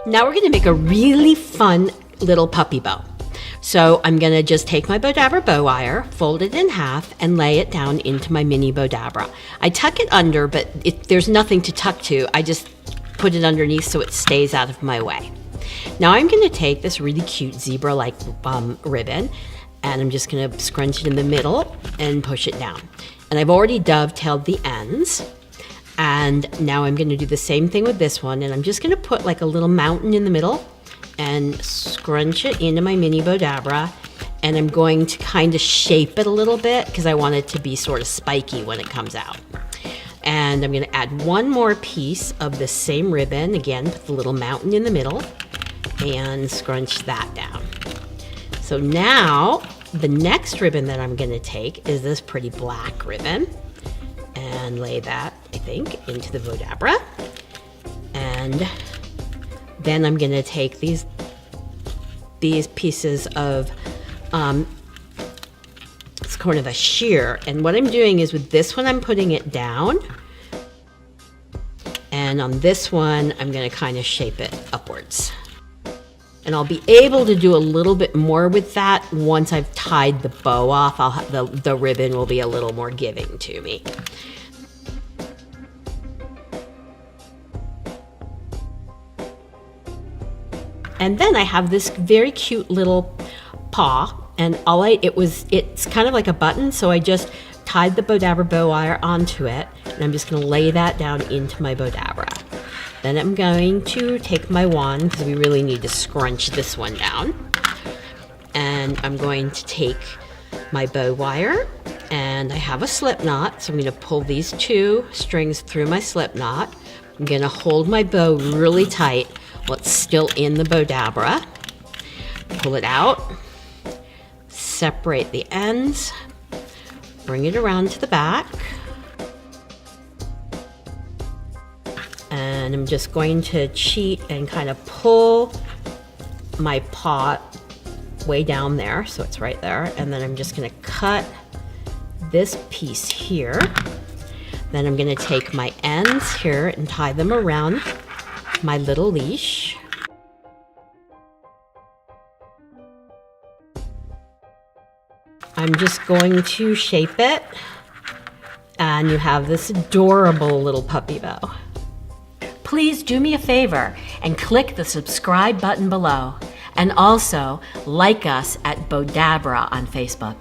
Now we're gonna make a really fun little puppy bow. So I'm gonna just take my Bowdabra bow wire, fold it in half, and lay it down into my Mini Bowdabra. I tuck it under, but there's nothing to tuck to. I just put it underneath so it stays out of my way. Now I'm gonna take this really cute zebra-like ribbon, and I'm just gonna scrunch it in the middle and push it down. And I've already dovetailed the ends. And now I'm gonna do the same thing with this one, and I'm just gonna put like a little mountain in the middle and scrunch it into my Mini Bowdabra, and I'm going to kind of shape it a little bit because I want it to be sort of spiky when it comes out. And I'm gonna add one more piece of the same ribbon, again, put the little mountain in the middle, and scrunch that down. So now, the next ribbon that I'm gonna take is this pretty black ribbon, and lay that, I think, into the Bowdabra. And then I'm gonna take these pieces of, it's kind of a sheer, and what I'm doing is with this one, I'm putting it down, and on this one, I'm gonna kind of shape it upwards. And I'll be able to do a little bit more with that once I've tied the bow off. The ribbon will be a little more giving to me. And then I have this very cute little paw, and it's kind of like a button, so I just tied the Bowdabra bow wire onto it, and I'm just gonna lay that down into my Bowdabra. Then I'm going to take my wand, because we really need to scrunch this one down. And I'm going to take my bow wire, and I have a slip knot, so I'm gonna pull these two strings through my slip knot. I'm gonna hold my bow really tight while it's still in the Bowdabra. Pull it out, separate the ends, bring it around to the back. And I'm just going to cheat and kind of pull my paw way down there, so it's right there. And then I'm just gonna cut this piece here. Then I'm gonna take my ends here and tie them around my little leash. I'm just going to shape it, and you have this adorable little puppy bow. Please do me a favor and click the subscribe button below, and also like us at Bowdabra on Facebook.